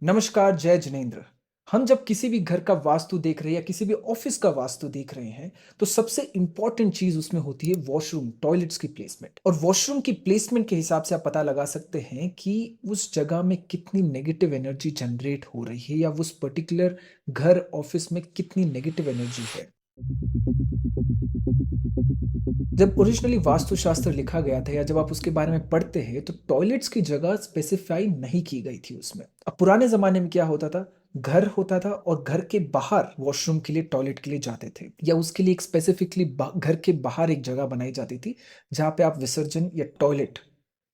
नमस्कार, जय जिनेंद्र। हम जब किसी भी घर का वास्तु देख रहे हैं या किसी भी ऑफिस का वास्तु देख रहे हैं, तो सबसे इंपॉर्टेंट चीज उसमें होती है वॉशरूम, टॉयलेट्स की प्लेसमेंट। और वॉशरूम की प्लेसमेंट के हिसाब से आप पता लगा सकते हैं कि उस जगह में कितनी नेगेटिव एनर्जी जनरेट हो रही है या उस पर्टिकुलर घर, ऑफिस में कितनी नेगेटिव एनर्जी है। जब ओरिजिनली वास्तुशास्त्र लिखा गया था या जब आप उसके बारे में पढ़ते हैं तो टॉयलेट्स की जगह स्पेसिफाई नहीं की गई थी उसमें। अब पुराने जमाने में क्या होता था, घर होता था और घर के बाहर वॉशरूम के लिए, टॉयलेट के लिए जाते थे या उसके लिए एक स्पेसिफिकली घर के बाहर एक जगह बनाई जाती थी जहां पे आप विसर्जन या टॉयलेट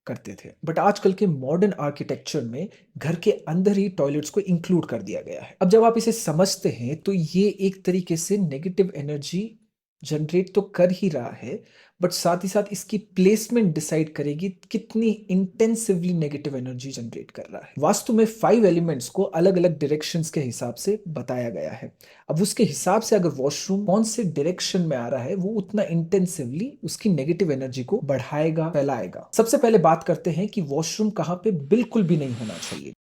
करते थे। बट आजकल के मॉडर्न आर्किटेक्चर में घर के अंदर ही टॉयलेट्स को इंक्लूड कर दिया गया है। अब जब आप इसे समझते हैं तो ये एक तरीके से नेगेटिव एनर्जी जनरेट तो कर ही रहा है, बट साथ ही साथ इसकी प्लेसमेंट डिसाइड करेगी कितनी इंटेंसिवली नेगेटिव एनर्जी जनरेट कर रहा है। वास्तु में 5 एलिमेंट्स को अलग अलग डायरेक्शंस के हिसाब से बताया गया है। अब उसके हिसाब से अगर वॉशरूम कौन से डायरेक्शन में आ रहा है वो उतना इंटेंसिवली उसकी नेगेटिव एनर्जी को बढ़ाएगा, फैलाएगा। सबसे पहले बात करते हैं कि वॉशरूम कहां पे बिल्कुल भी नहीं होना चाहिए।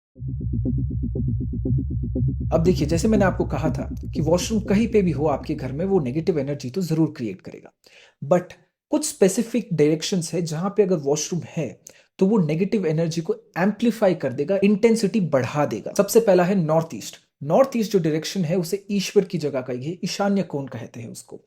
अब देखिए, जैसे मैंने आपको कहा था कि वॉशरूम कहीं पे भी हो आपके घर में वो नेगेटिव एनर्जी तो जरूर क्रिएट करेगा। बट कुछ स्पेसिफिक डायरेक्शंस है जहां पे अगर वॉशरूम है तो वो नेगेटिव एनर्जी को एम्पलीफाई कर देगा, इंटेंसिटी बढ़ा देगा। सबसे पहला है नॉर्थ ईस्ट। नॉर्थ ईस्ट जो डायरेक्शन है उसे ईश्वर की जगह कहिए, ईशान्य कोण कहते हैं उसको।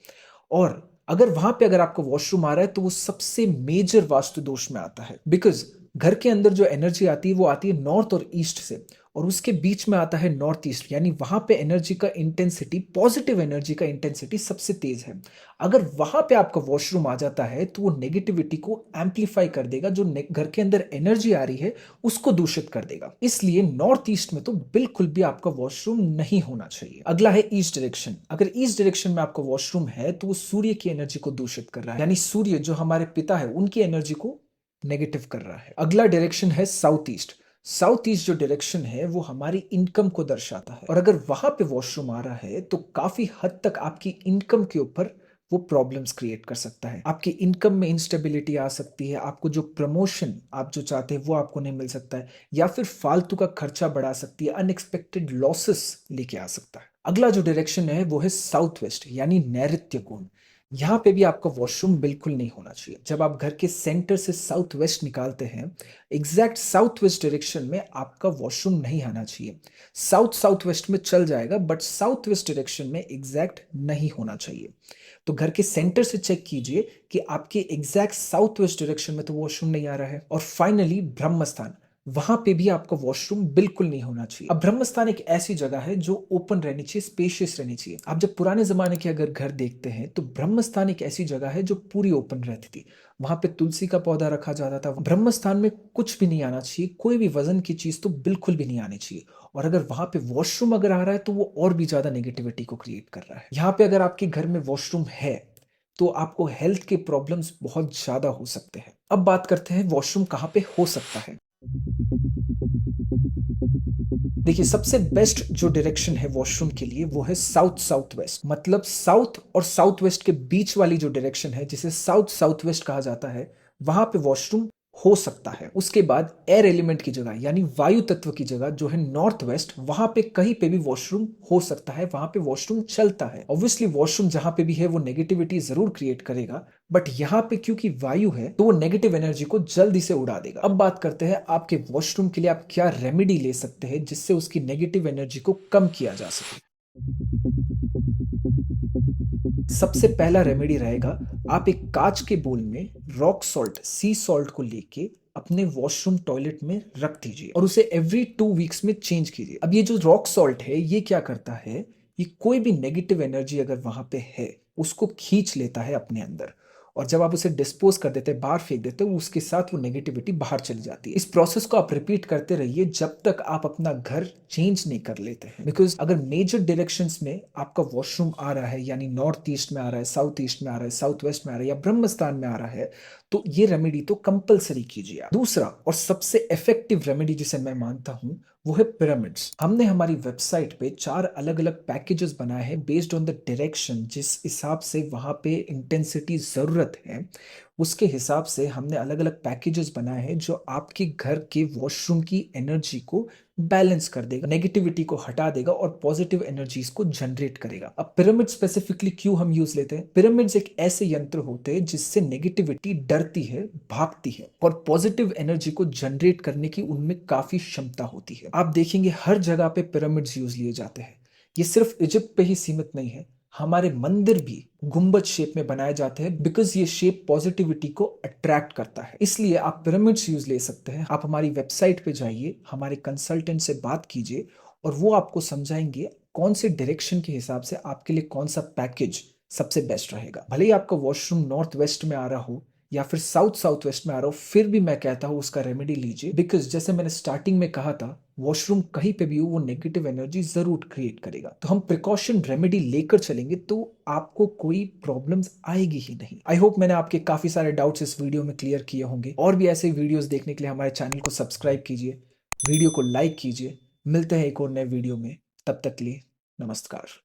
और अगर वहां पे अगर आपको वॉशरूम आ रहा है तो वो सबसे मेजर वास्तु दोष में आता है। बिकॉज घर के अंदर जो एनर्जी आती है वो आती है नॉर्थ और ईस्ट से, और उसके बीच में आता है नॉर्थ ईस्ट, यानी वहां पे एनर्जी का इंटेंसिटी, पॉजिटिव एनर्जी का इंटेंसिटी सबसे तेज है। अगर वहां पे आपका वॉशरूम आ जाता है तो वो नेगेटिविटी को एम्पलीफाई कर देगा, जो घर के अंदर एनर्जी आ रही है उसको दूषित कर देगा। इसलिए नॉर्थ ईस्ट में तो बिल्कुल भी आपका वॉशरूम नहीं होना चाहिए। अगला है ईस्ट डायरेक्शन। अगर ईस्ट डायरेक्शन में आपका वॉशरूम है तो वो सूर्य की एनर्जी को दूषित कर रहा है, यानी सूर्य जो हमारे पिता है उनकी एनर्जी को नेगेटिव कर रहा है। अगला डायरेक्शन है साउथ ईस्ट। साउथ ईस्ट जो डायरेक्शन है वो हमारी इनकम को दर्शाता है, और अगर वहां पे वॉशरूम आ रहा है तो काफी हद तक आपकी इनकम के ऊपर वो प्रॉब्लम्स क्रिएट कर सकता है। आपकी इनकम में इंस्टेबिलिटी आ सकती है, आपको जो प्रमोशन आप जो चाहते हैं वो आपको नहीं मिल सकता है, या फिर फालतू का खर्चा बढ़ा सकती है, अनएक्सपेक्टेड लॉसेस लेके आ सकता है। अगला जो डायरेक्शन है वो है साउथ वेस्ट, यानी नैऋत्य कोण। यहाँ पे भी आपका वॉशरूम बिल्कुल नहीं होना चाहिए। जब आप घर के सेंटर से साउथ वेस्ट निकालते हैं, एग्जैक्ट साउथ वेस्ट डायरेक्शन में आपका वॉशरूम नहीं आना चाहिए। साउथ साउथ वेस्ट में चल जाएगा, बट साउथ वेस्ट डायरेक्शन में एग्जैक्ट नहीं होना चाहिए। तो घर के सेंटर से चेक कीजिए कि आपके एग्जैक्ट साउथ वेस्ट डायरेक्शन में तो वॉशरूम नहीं आ रहा है। और फाइनली ब्रह्म स्थान, वहां पे भी आपका वॉशरूम बिल्कुल नहीं होना चाहिए। अब ब्रह्म स्थान एक ऐसी जगह है जो ओपन रहनी चाहिए, स्पेशियस रहनी चाहिए। आप जब पुराने जमाने के अगर घर देखते हैं तो ब्रह्म स्थान एक ऐसी जगह है जो पूरी ओपन रहती थी। वहां पे तुलसी का पौधा रखा जाता था। ब्रह्म स्थान में कुछ भी नहीं आना चाहिए, कोई भी वजन की चीज तो बिल्कुल भी नहीं आनी चाहिए। और अगर वहां पे वॉशरूम अगर आ रहा है तो वो और भी ज्यादा नेगेटिविटी को क्रिएट कर रहा है। यहाँ पे अगर आपके घर में वॉशरूम है तो आपको हेल्थ के प्रॉब्लम्स बहुत ज्यादा हो सकते हैं। अब बात करते हैं वॉशरूम कहाँ पे हो सकता है। देखिए, सबसे बेस्ट जो डायरेक्शन है वॉशरूम के लिए वो है साउथ साउथ वेस्ट। मतलब साउथ और साउथ वेस्ट के बीच वाली जो डायरेक्शन है जिसे साउथ साउथ वेस्ट कहा जाता है, वहां पे वॉशरूम हो सकता है। उसके बाद एयर एलिमेंट की जगह, यानी वायु तत्व की जगह जो है नॉर्थ वेस्ट, वहां पे कहीं पे भी वॉशरूम हो सकता है, वहां पे वॉशरूम चलता है। ऑब्वियसली वॉशरूम जहां पे भी है वो नेगेटिविटी जरूर क्रिएट करेगा, बट यहाँ पे क्योंकि वायु है तो वो नेगेटिव एनर्जी को जल्दी से उड़ा देगा। अब बात करते हैं आपके वॉशरूम के लिए आप क्या रेमेडी ले सकते हैं जिससे उसकी नेगेटिव एनर्जी को कम किया जा सके। सबसे पहला रेमेडी रहेगा, आप एक कांच के बोल में रॉक सॉल्ट, सी सॉल्ट को लेके अपने वॉशरूम टॉयलेट में रख दीजिए और उसे एवरी 2 वीक्स में चेंज कीजिए। अब ये जो रॉक सॉल्ट है ये क्या करता है, ये कोई भी नेगेटिव एनर्जी अगर वहां पे है उसको खींच लेता है अपने अंदर, और जब आप उसे डिस्पोज कर देते हैं, बाहर फेंक देते हो, उसके साथ वो नेगेटिविटी बाहर चली जाती है। इस प्रोसेस को आप रिपीट करते रहिए जब तक आप अपना घर चेंज नहीं कर लेते हैं। बिकॉज अगर मेजर डायरेक्शंस में आपका वॉशरूम आ रहा है, यानी नॉर्थ ईस्ट में आ रहा है, साउथ ईस्ट में आ रहा है, साउथ वेस्ट में आ रहा है, या ब्रह्म स्थान में आ रहा है, तो ये रेमेडी तो कंपलसरी कीजिए आप। दूसरा और सबसे इफेक्टिव रेमेडी जिसे मैं मानता हूं वो है पिरामिड्स। हमने हमारी वेबसाइट पे 4 अलग अलग पैकेजेस बनाए हैं बेस्ड ऑन द डायरेक्शन, जिस हिसाब से वहां पे इंटेंसिटी जरूरत है उसके हिसाब से हमने अलग अलग पैकेजेस बनाए हैं जो आपके घर के वॉशरूम की एनर्जी को बैलेंस कर देगा, नेगेटिविटी को हटा देगा और पॉजिटिव एनर्जीज को जनरेट करेगा। अब पिरामिड स्पेसिफिकली क्यों हम यूज लेते हैं? पिरामिड्स एक ऐसे यंत्र होते हैं जिससे नेगेटिविटी डरती है, भागती है और पॉजिटिव एनर्जी को जनरेट करने की उनमें काफी क्षमता होती है। आप देखेंगे हर जगह पे पिरामिड्स यूज लिए जाते हैं। ये सिर्फ इजिप्ट पे ही सीमित नहीं है, हमारे मंदिर भी गुंबद शेप में बनाए जाते हैं बिकॉज ये शेप पॉजिटिविटी को अट्रैक्ट करता है। इसलिए आप पिरामिड्स यूज ले सकते हैं। आप हमारी वेबसाइट पे जाइए, हमारे कंसल्टेंट से बात कीजिए और वो आपको समझाएंगे कौन से डायरेक्शन के हिसाब से आपके लिए कौन सा पैकेज सबसे बेस्ट रहेगा। भले ही आपका वॉशरूम नॉर्थ वेस्ट में आ रहा हो या फिर साउथ साउथ वेस्ट में आ रहा हो, फिर भी मैं कहता हूं उसका रेमेडी लीजिए, बिकॉज जैसे मैंने स्टार्टिंग में कहा था, वॉशरूम कहीं पे भी हो वो नेगेटिव एनर्जी जरूर क्रिएट करेगा। तो हम प्रिकॉशन रेमेडी लेकर चलेंगे तो आपको कोई प्रॉब्लम्स आएगी ही नहीं। आई होप मैंने आपके काफी सारे डाउट्स इस वीडियो में क्लियर किए होंगे। और भी ऐसे वीडियोस देखने के लिए हमारे चैनल को सब्सक्राइब कीजिए, वीडियो को लाइक कीजिए। मिलते हैं एक और नए वीडियो में, तब तक के लिए नमस्कार।